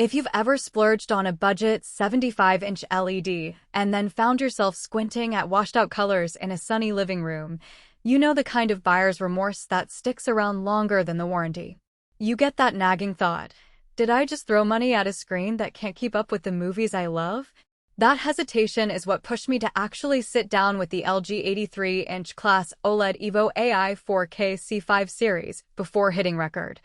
If you've ever splurged on a budget 75-inch LED and then found yourself squinting at washed-out colors in a sunny living room, you know the kind of buyer's remorse that sticks around longer than the warranty. You get that nagging thought, did I just throw money at a screen that can't keep up with the movies I love? That hesitation is what pushed me to actually sit down with the LG 83-inch class OLED evo AI 4K C5 series before hitting record.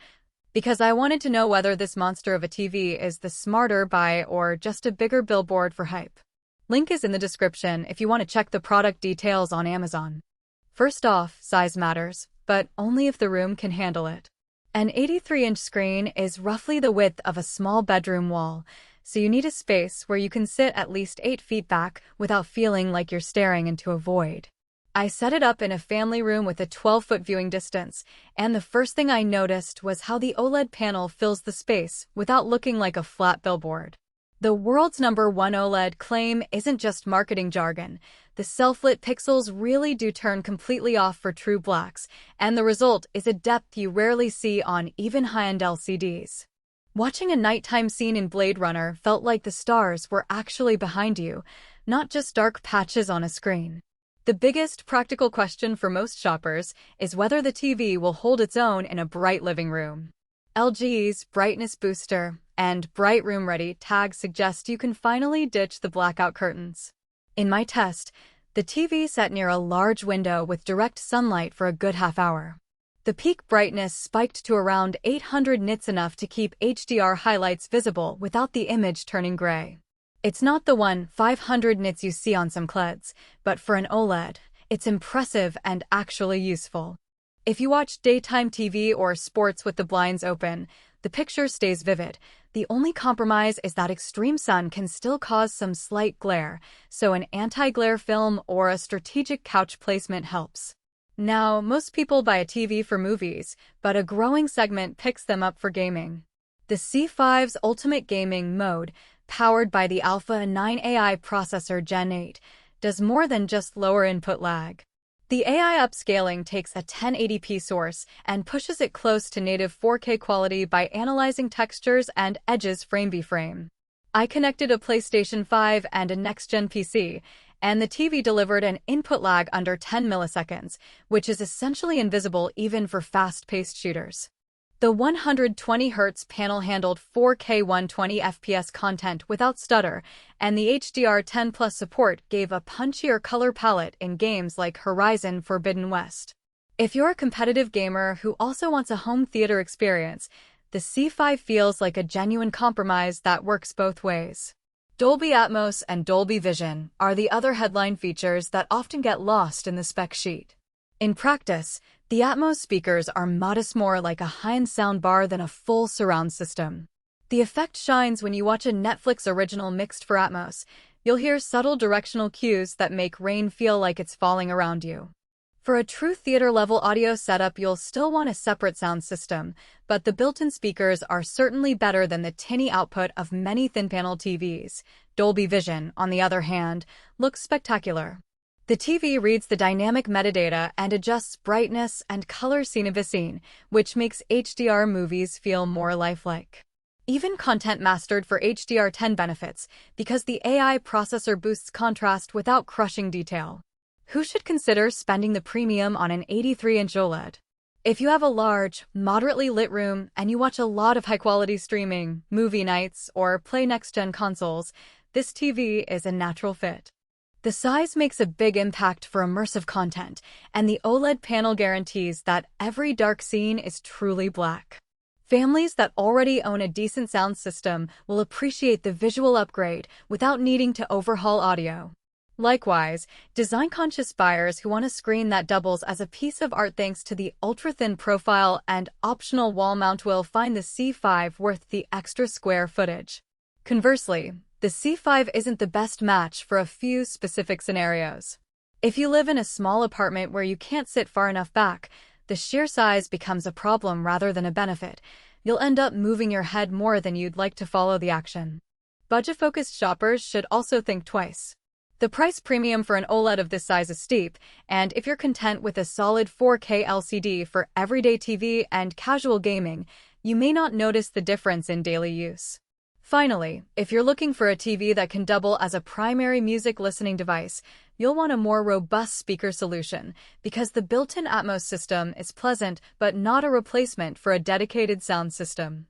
Because I wanted to know whether this monster of a TV is the smarter buy or just a bigger billboard for hype. Link is in the description if you want to check the product details on Amazon. First off, size matters, but only if the room can handle it. An 83-inch screen is roughly the width of a small bedroom wall, so you need a space where you can sit at least 8 feet back without feeling like you're staring into a void. I set it up in a family room with a 12-foot viewing distance, and the first thing I noticed was how the OLED panel fills the space without looking like a flat billboard. The world's #1 OLED claim isn't just marketing jargon. The self-lit pixels really do turn completely off for true blacks, and the result is a depth you rarely see on even high-end LCDs. Watching a nighttime scene in Blade Runner felt like the stars were actually behind you, not just dark patches on a screen. The biggest practical question for most shoppers is whether the TV will hold its own in a bright living room. LG's Brightness Booster and Bright Room Ready tags suggest you can finally ditch the blackout curtains. In my test, the TV sat near a large window with direct sunlight for a good half hour. The peak brightness spiked to around 800 nits, enough to keep HDR highlights visible without the image turning gray. It's not the 500 nits you see on some CLEDs, but for an OLED, it's impressive and actually useful. If you watch daytime TV or sports with the blinds open, the picture stays vivid. The only compromise is that extreme sun can still cause some slight glare, so an anti-glare film or a strategic couch placement helps. Now, most people buy a TV for movies, but a growing segment picks them up for gaming. The C5's Ultimate Gaming Mode, powered by the Alpha 9 AI processor Gen 8, does more than just lower input lag. The AI upscaling takes a 1080p source and pushes it close to native 4K quality by analyzing textures and edges frame by frame. I connected a PlayStation 5 and a next-gen PC, and the TV delivered an input lag under 10 milliseconds, which is essentially invisible even for fast-paced shooters. The 120Hz panel handled 4K 120fps content without stutter, and the HDR10+ support gave a punchier color palette in games like Horizon Forbidden West. If you're a competitive gamer who also wants a home theater experience, the C5 feels like a genuine compromise that works both ways. Dolby Atmos and Dolby Vision are the other headline features that often get lost in the spec sheet. In practice, the Atmos speakers are modest, more like a high-end soundbar than a full surround system. The effect shines when you watch a Netflix original mixed for Atmos. You'll hear subtle directional cues that make rain feel like it's falling around you. For a true theater-level audio setup, you'll still want a separate sound system, but the built-in speakers are certainly better than the tinny output of many thin-panel TVs. Dolby Vision, on the other hand, looks spectacular. The TV reads the dynamic metadata and adjusts brightness and color scene by scene, which makes HDR movies feel more lifelike. Even content mastered for HDR10 benefits, because the AI processor boosts contrast without crushing detail. Who should consider spending the premium on an 83-inch OLED? If you have a large, moderately lit room and you watch a lot of high-quality streaming, movie nights, or play next-gen consoles, this TV is a natural fit. The size makes a big impact for immersive content, and the OLED panel guarantees that every dark scene is truly black. Families that already own a decent sound system will appreciate the visual upgrade without needing to overhaul audio. Likewise, design-conscious buyers who want a screen that doubles as a piece of art thanks to the ultra-thin profile and optional wall mount will find the C5 worth the extra square footage. Conversely, the C5 isn't the best match for a few specific scenarios. If you live in a small apartment where you can't sit far enough back, the sheer size becomes a problem rather than a benefit. You'll end up moving your head more than you'd like to follow the action. Budget-focused shoppers should also think twice. The price premium for an OLED of this size is steep, and if you're content with a solid 4K LCD for everyday TV and casual gaming, you may not notice the difference in daily use. Finally, if you're looking for a TV that can double as a primary music listening device, you'll want a more robust speaker solution because the built-in Atmos system is pleasant but not a replacement for a dedicated sound system.